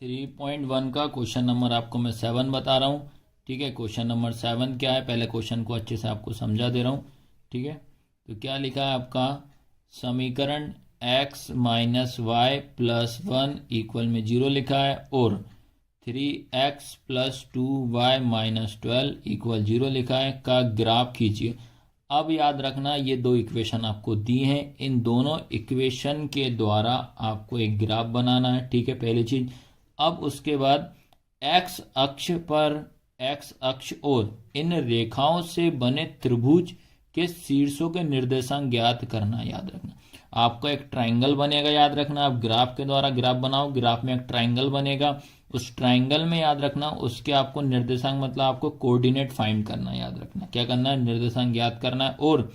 3.1 का question number आपको मैं 7 बता रहा हूँ। ठीक है, क्वेश्चन नंबर 7 क्या है, पहले क्वेश्चन को अच्छे से आपको समझा दे रहा हूँ। ठीक है, तो क्या लिखा है आपका, समीकरण x minus y plus 1 equal में 0 लिखा है और 3x plus 2y minus 12 equal 0 लिखा है का ग्राफ खींचिए। अब याद रखना ये दो इक्वेशन आपको दी हैं, इन दोनों इक्वेशन के द्वारा आपको एक ग्राफ बनाना है। ठीक है, पहली चीज। अब उसके बाद एक्स अक्ष और इन रेखाओं से बने त्रिभुज के शीर्षों के निर्देशांक ज्ञात करना। याद रखना आपका एक ट्राइंगल बनेगा, याद रखना आप ग्राफ के द्वारा ग्राफ बनाओ, ग्राफ में एक ट्राइंगल बनेगा, उस ट्राइंगल में याद रखना उसके आपको निर्देशांक मतलब आपको कोऑर्डिनेट फाइंड करना है। याद रखना क्या करना है, निर्देशांक ज्ञात करना है और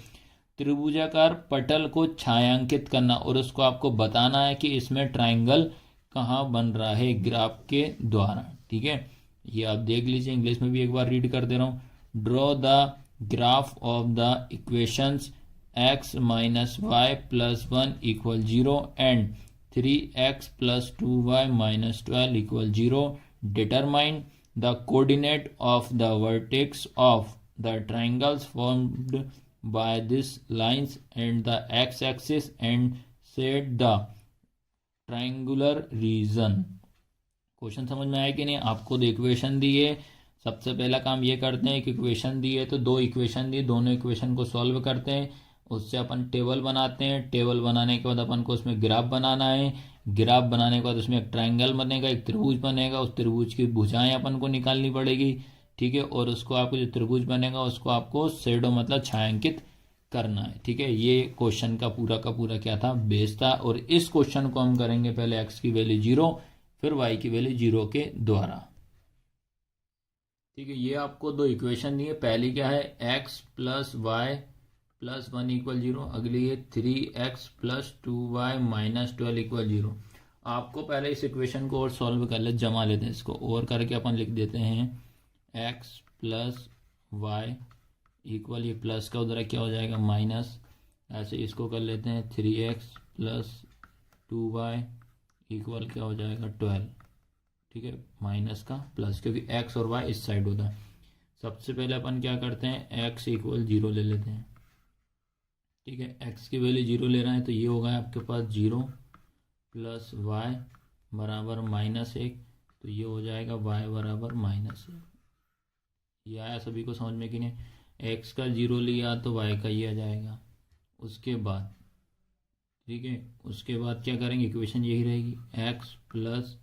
त्रिभुजाकार पटल को छायांकित करना और उसको आपको बताना है कि इसमें ट्राइंगल कहाँ बन रहा है ग्राफ के द्वारा। ठीक है, ये आप देख लीजिए, इंग्लिश में भी एक बार रीड कर दे रहा हूँ। Draw the graph of the equations x minus y plus 1 equal 0 and 3x plus 2y minus 12 equal 0. Determine the coordinate of the vertex of the triangles formed by these lines and the x-axis and set the triangular region. Question समझ में आया कि नहीं? आपको दो equation दी है, सबसे पहला काम ये करते हैं, एक इक्वेशन दी है तो दो इक्वेशन दी, दोनों इक्वेशन को सॉल्व करते हैं, उससे अपन टेबल बनाते हैं, टेबल बनाने के बाद अपन को उसमें ग्राफ बनाना है, ग्राफ बनाने के बाद उसमें एक ट्रायंगल बनेगा, एक त्रिभुज बनेगा, उस त्रिभुज की भुजाएं अपन को निकालनी पड़ेगी। ठीक है, और उसको आपको जो त्रिभुज बनेगा उसको आपको शेडो मतलब छायांकित करना है। ठीक है, ये क्वेश्चन का पूरा क्या था, बेस था। और इस क्वेश्चन को हम करेंगे पहले x की वैल्यू 0 फिर y की वैल्यू 0 के द्वारा। ठीक है, ये आपको दो इक्वेशन दी है, पहली क्या है x plus y plus 1 equal 0, अगली है 3x plus 2y minus 12 equal 0। आपको पहले इस इक्वेशन को और सॉल्व कर ले, जमा लेते हैं इसको और करके अपन लिख देते हैं x प्लस वाई इक्वल, ये प्लस का उधर क्या हो जाएगा माइनस, ऐसे इसको कर लेते हैं 3x प्लस 2y इक्वल क्या हो जाएगा 12। ठीक है, माइनस का प्लस, क्योंकि x और y इस साइड होता है। सबसे पहले अपन क्या करते हैं x इक्वल 0 ले लेते हैं। ठीक है, x की वैल्यू 0 ले रहे हैं तो ये होगा आपके पास 0 प्लस वाई बराबर -1, तो ये हो जाएगा y बराबर -1। ये आया सभी को समझ में कि नहीं? x का 0 लिया तो y का ये आ जाएगा। उसके बाद ठीक है, उसके बाद क्या करेंगे, इक्वेशन यही रहेगी x प्लस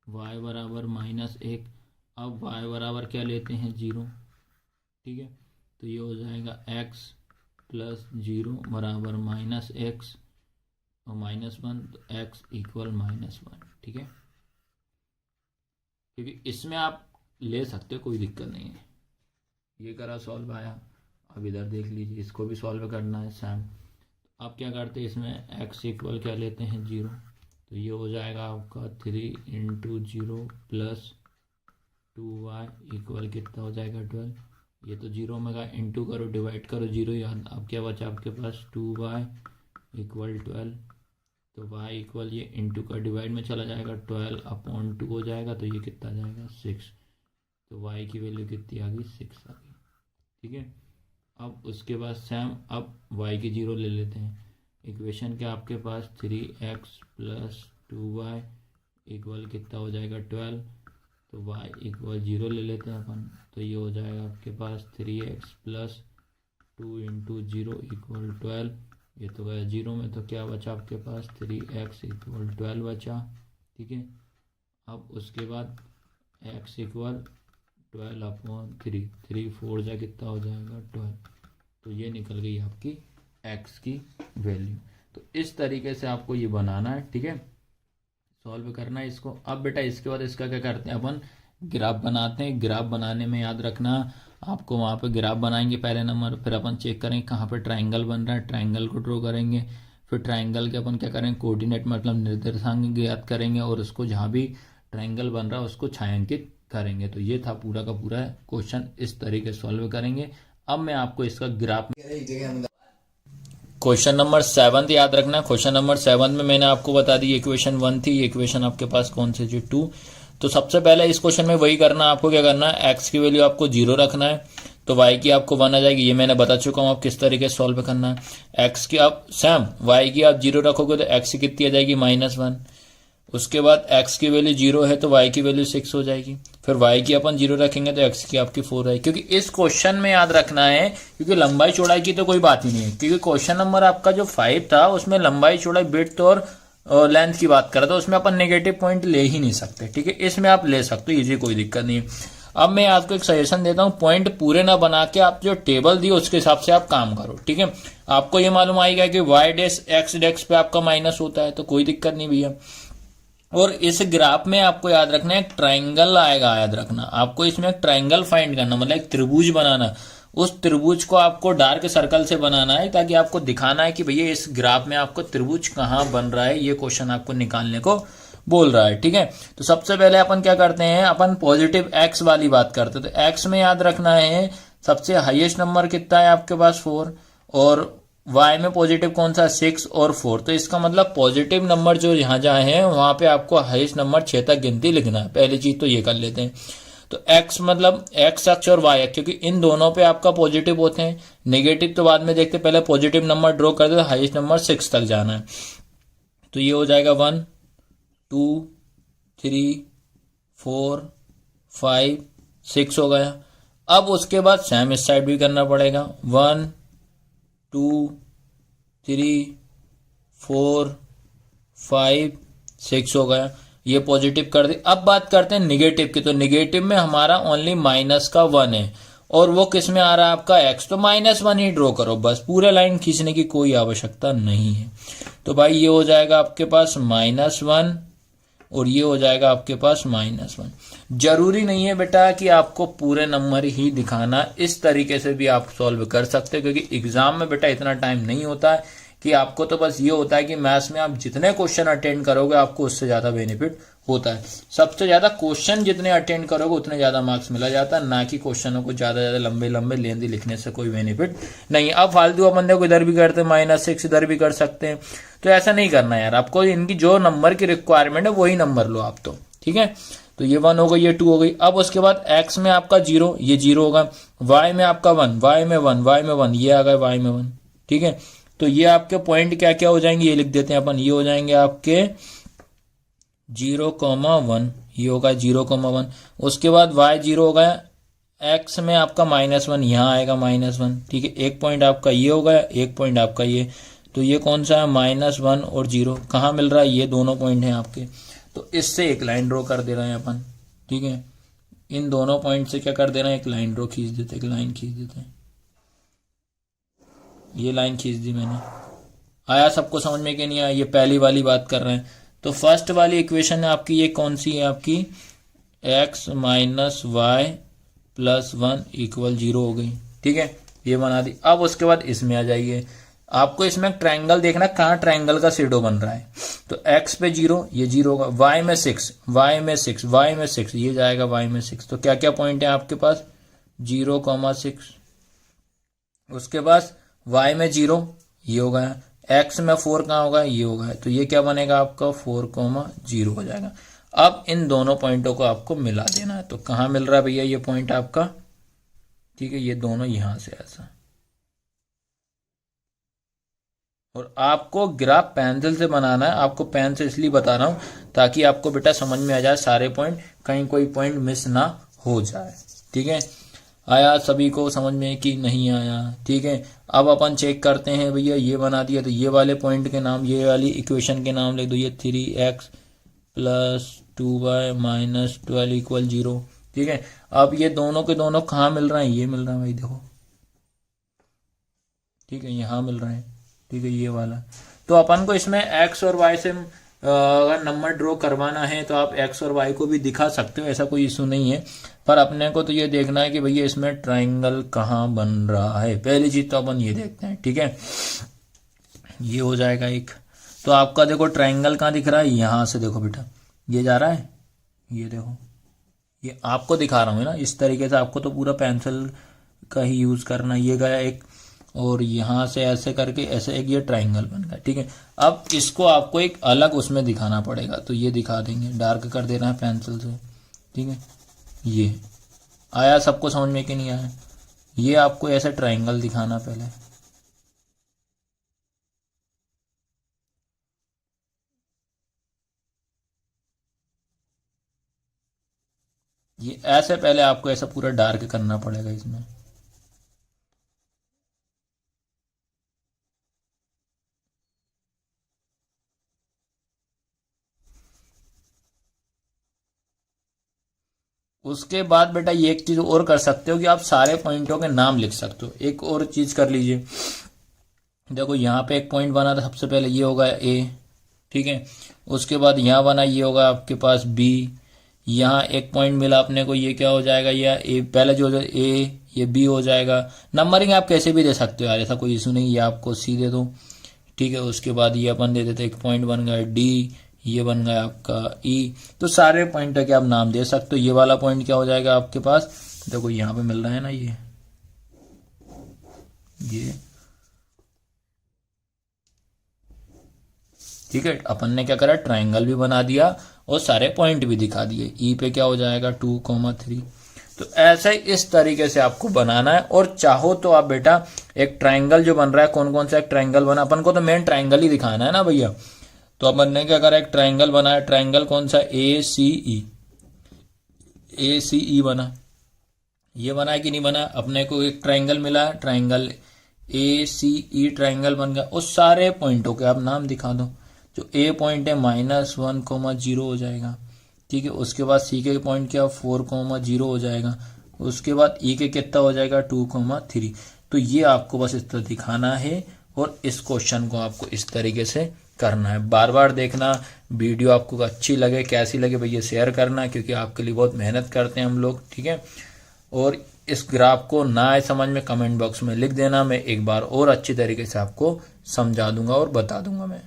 वाई बराबर -1। अब y बराबर क्या लेते हैं 0। ठीक है, तो ये हो जाएगा x प्लस 0 बराबर -x और -1, तो x इक्वल -1। ठीक है, क्योंकि इसमें आप ले सकते हो, कोई दिक्कत नहीं है। ये करा सॉल्व आया, अब इधर देख लीजिए, इसको भी सॉल्व करना है सेम। आप क्या करते हैं, इसमें x इक्वल क्या लेते हैं 0, तो ये हो जाएगा आपका 3 इंटू 0 प्लस 2y इक्वल कितना हो जाएगा 12। ये तो 0 में का इंटू करो, डिवाइड करो 0 याद, अब क्या बचा आपके पास 2y इक्वल 12, तो y इक्वल ये इंटू का डिवाइड में चला जाएगा 12/2 हो जाएगा, तो ये कितना आ जाएगा 6। तो y की वैल्यू कितनी आ गई 6 आ गई। ठीक है, अब उसके बाद सेम अब y की 0 ले लेते हैं। इक्वेशन क्या आपके पास 3x प्लस 2y इक्वल कितना हो जाएगा 12, तो y इक्वल 0 ले लेते हैं अपन, तो ये हो जाएगा आपके पास 3x प्लस 2 इंटू 0 इक्वल 12। ये तो गया 0 में, तो क्या बचा आपके पास 3x इक्वल 12 बचा। ठीक है, अब उसके बाद x इक्वल 12/3, 3 4 जा कितना हो जाएगा 12, तो ये निकल गई आपकी x की वैल्यू। तो इस तरीके से आपको ये बनाना है। ठीक है, सॉल्व करना है इसको। अब बेटा इसके बाद इसका क्या करते हैं, अपन ग्राफ बनाते हैं। ग्राफ बनाने में याद रखना आपको वहाँ पे ग्राफ बनाएंगे पहले नंबर, फिर अपन चेक करेंगे कहाँ पे ट्राइंगल बन रहा है, ट्राइंगल को ड्रॉ करेंगे, फिर ट्राइंगल के अपन क्या करेंगे कोऑर्डिनेट मतलब निर्देशांक ज्ञात करेंगे और उसको जहाँ भी ट्राइंगल बन रहा है उसको छायांकित करेंगे। तो ये था पूरा का पूरा क्वेश्चन, इस तरीके से सॉल्व करेंगे। अब मैं आपको इसका ग्राफ क्वेश्चन नंबर 7 याद रखना। क्वेश्चन नंबर 7 में मैंने आपको बता दी इक्वेशन 1 थी, इक्वेशन आपके पास कौन सी थी 2। तो सबसे पहले इस क्वेश्चन में वही करना है, आपको क्या करना है, एक्स की वैल्यू आपको 0 रखना है तो वाई की आपको 1 आ जाएगी। ये मैंने बता चुका हूँ आप किस तरीके से सॉल्व करना है। एक्स की आप सैम वाई की आप 0 रखोगे तो एक्स की कितनी आ जाएगी -1। उसके बाद x की वैल्यू 0 है तो y की वैल्यू 6 हो जाएगी। फिर y की अपन 0 रखेंगे तो x की आपकी 4 आएगी। क्योंकि इस क्वेश्चन में याद रखना है, क्योंकि लंबाई चौड़ाई की तो कोई बात ही नहीं है, क्योंकि क्वेश्चन नंबर आपका जो 5 था उसमें लंबाई चौड़ाई विड्थ और लेंथ की बात करा, तो उसमें अपन नेगेटिव पॉइंट ले ही नहीं सकते। ठीक है, इसमें आप ले सकते हो इजी, कोई दिक्कत नहीं है। अब मैं आपको एक सजेशन देता हूँ, पॉइंट पूरे ना बना के आप जो टेबल दी उसके हिसाब से आप काम करो। ठीक है, आपको ये मालूम आएगा कि वाई डैश एक्स डैश पे आपका माइनस होता है तो कोई दिक्कत नहीं भैया। और इस ग्राफ में आपको याद रखना है एक ट्राइंगल आएगा, याद रखना आपको इसमें एक ट्राइंगल फाइंड करना, मतलब एक त्रिभुज बनाना। उस त्रिभुज को आपको डार्क सर्कल से बनाना है ताकि आपको दिखाना है कि भैया इस ग्राफ में आपको त्रिभुज कहाँ बन रहा है, ये क्वेश्चन आपको निकालने को बोल रहा है। ठीक है, तो सबसे पहले अपन क्या करते हैं, अपन पॉजिटिव एक्स वाली बात करते हैं। तो एक्स में याद रखना है सबसे हाईएस्ट नंबर कितना है आपके पास 4, और y में पॉजिटिव कौन सा 6 और 4। तो इसका मतलब पॉजिटिव नंबर जो यहाँ जहाँ है वहां पे आपको हाईएस्ट नंबर 6 तक गिनती लिखना है। पहली चीज तो ये कर लेते हैं। तो x मतलब x अक्ष और y अक्ष, क्योंकि इन दोनों पे आपका पॉजिटिव होते हैं, नेगेटिव तो बाद में देखते, पहले पॉजिटिव नंबर ड्रॉ कर दे, हाईएस्ट नंबर 6 तक जाना है। तो ये हो जाएगा 1 2 3 4 5 6 हो गया। अब उसके बाद सेम इस साइड भी करना पड़ेगा, 1 2 3 4 5 6 हो गया, ये पॉजिटिव कर दी। अब बात करते हैं निगेटिव की। तो निगेटिव में हमारा ओनली माइनस का 1 है, और वो किस में आ रहा है आपका x, तो -1 ही ड्रॉ करो बस, पूरे लाइन खींचने की कोई आवश्यकता नहीं है। तो भाई ये हो जाएगा आपके पास -1 और ये हो जाएगा आपके पास -1। जरूरी नहीं है बेटा कि आपको पूरे नंबर ही दिखाना, इस तरीके से भी आप सॉल्व कर सकते हो, क्योंकि एग्जाम में बेटा इतना टाइम नहीं होता है कि आपको, तो बस ये होता है कि मैथ्स में आप जितने क्वेश्चन अटेंड करोगे आपको उससे ज्यादा बेनिफिट होता है। सबसे ज्यादा क्वेश्चन जितने अटेंड करोगे उतने ज्यादा मार्क्स मिला जाता है, ना कि क्वेश्चनों को ज्यादा लंबे लंबे लेंदी लिखने से कोई बेनिफिट नहीं। अब फालतू अपन देखो इधर भी करते -6 इधर भी कर सकते हैं, तो ऐसा नहीं करना यार। आपको इनकी जो नंबर की रिक्वायरमेंट है वही नंबर लो आप, तो ठीक है। तो ये 1 हो गई, ये 2 हो गई। अब उसके बाद x में आपका 0, ये 0 होगा, y में आपका 1, y में 1, y में 1, ये आ गया y में 1। ठीक है, तो ये आपके पॉइंट क्या क्या हो जाएंगे ये लिख देते हैं अपन। ये हो जाएंगे आपके 0,1, ये होगा 0,1। उसके बाद y 0 हो गया, x में आपका -1, यहाँ आएगा -1। ठीक है, एक पॉइंट आपका ये हो गया, एक पॉइंट आपका ये, तो ये कौन सा है -1 और 0 कहाँ मिल रहा है, ये दोनों पॉइंट हैं आपके। तो इससे एक लाइन ड्रॉ कर दे रहे हैं अपन। ठीक है, इन दोनों पॉइंट से क्या कर दे रहे हैं, एक लाइन ड्रॉ खींच देते, एक लाइन खींच देते हैं। ये लाइन खींच दी मैंने। आया सबको समझ में कि नहीं आया, ये पहली वाली बात कर रहे हैं। तो फर्स्ट वाली इक्वेशन है आपकी, ये कौन सी है आपकी, x - y + 1 = 0 हो गई। ठीक है, ये बना दी। अब उसके बाद इसमें आ जाइए, आपको इसमें ट्रायंगल देखना कहाँ ट्रायंगल का शेडो बन रहा है। तो x पे 0, ये 0 होगा, y में 6, y में 6, y में 6, ये जाएगा y में 6। तो क्या क्या पॉइंट है आपके पास, 0,6। उसके बाद y में 0, ये हो गया, x में 4 कहाँ होगा, ये होगा, तो ये क्या बनेगा आपका 4,0 हो जाएगा। अब इन दोनों पॉइंटों को आपको मिला देना है। तो कहाँ मिल रहा है भैया ये पॉइंट आपका, ठीक है, ये दोनों यहां से ऐसा। और आपको ग्राफ पेंसिल से बनाना है। आपको पेन से इसलिए बता रहा हूं ताकि आपको बेटा समझ में आ जाए सारे पॉइंट, कहीं कोई पॉइंट मिस ना हो जाए। ठीक है, आया सभी को समझ में कि नहीं आया। ठीक है, अब अपन चेक करते हैं भैया, ये बना दिया तो ये वाले पॉइंट के नाम, ये वाली इक्वेशन के नाम लिख दो, ये 3x + 2y - 12 = 0। ठीक है, अब ये दोनों के दोनों कहाँ मिल रहे हैं, ये मिल रहा है भाई देखो। ठीक है, यहाँ मिल रहे हैं। ठीक है, ये वाला। तो अपन को इसमें x और y से अगर नंबर ड्रॉ करवाना है तो आप x और y को भी दिखा सकते हो, ऐसा कोई इशू नहीं है। पर अपने को तो ये देखना है कि भैया इसमें ट्रायंगल कहाँ बन रहा है। पहली चीज तो अपन ये देखते हैं। ठीक है, ये हो जाएगा एक। तो आपका देखो ट्रायंगल कहाँ दिख रहा है, यहां से देखो बेटा, ये जा रहा है, ये देखो, ये आपको दिखा रहा हूँ ना, इस तरीके से आपको तो पूरा पेंसिल का ही यूज करना। ये गया एक, और यहाँ से ऐसे करके ऐसे एक ये ट्राइंगल बन गया। ठीक है, अब इसको आपको एक अलग उसमें दिखाना पड़ेगा, तो ये दिखा देंगे, डार्क कर देना है पेंसिल से। ठीक है, ये आया सबको समझ में कि नहीं आया? ये आपको ऐसे ट्राइंगल दिखाना पहले। ये ऐसे पहले आपको ऐसा पूरा डार्क करना पड़ेगा इसमें। उसके बाद बेटा ये एक चीज और कर सकते हो कि आप सारे पॉइंटों के नाम लिख सकते हो। एक और चीज कर लीजिए, देखो यहाँ पे एक पॉइंट बना था, सबसे पहले ये होगा ए। ठीक है, उसके बाद यहाँ बना, ये होगा आपके पास बी। यहाँ एक पॉइंट मिला अपने को, ये क्या हो जाएगा, ये ए, पहले जो ए, ये बी हो जाएगा। नंबरिंग आप कैसे भी दे सकते हो यार, ऐसा कोई इशू नहीं, ये आपको सी दे दो। ठीक है, उसके बाद ये अपन दे देते, एक पॉइंट बन गया डी, ये बन गया आपका ई। तो सारे पॉइंट के आप नाम दे सकते हो। ये वाला पॉइंट क्या हो जाएगा आपके पास, देखो यहाँ पे मिल रहा है ना ये ठीक है, अपन ने क्या करा, ट्राइंगल भी बना दिया और सारे पॉइंट भी दिखा दिए। ई पे क्या हो जाएगा 2,3। तो ऐसे इस तरीके से आपको बनाना है। और चाहो तो आप बेटा एक ट्राइंगल जो बन रहा है, कौन कौन सा एक ट्राइंगल बना, अपन को तो मेन ट्राइंगल ही दिखाना है ना भैया। तो अपन ने क्या करा, एक ट्राइंगल बनाया। ट्राइंगल कौन सा, ए सी ई बना। ये बना है कि नहीं बना, अपने को एक ट्राइंगल मिला, triangle A C E triangle बन गया। उस सारे पॉइंटों के आप नाम दिखा दो। जो ए पॉइंट है -1,0 हो जाएगा। ठीक है, उसके बाद सी के पॉइंट क्या 4,0 हो जाएगा। उसके बाद ई के कितना हो जाएगा 2,3। तो ये आपको बस इस तरह दिखाना है और इस क्वेश्चन को आपको इस तरीके से करना है। बार बार देखना, वीडियो आपको अच्छी लगे, कैसी लगे भैया शेयर करना, क्योंकि आपके लिए बहुत मेहनत करते हैं हम लोग। ठीक है, और इस ग्राफ को ना आए समझ में कमेंट बॉक्स में लिख देना, मैं एक बार और अच्छी तरीके से आपको समझा दूंगा और बता दूंगा मैं।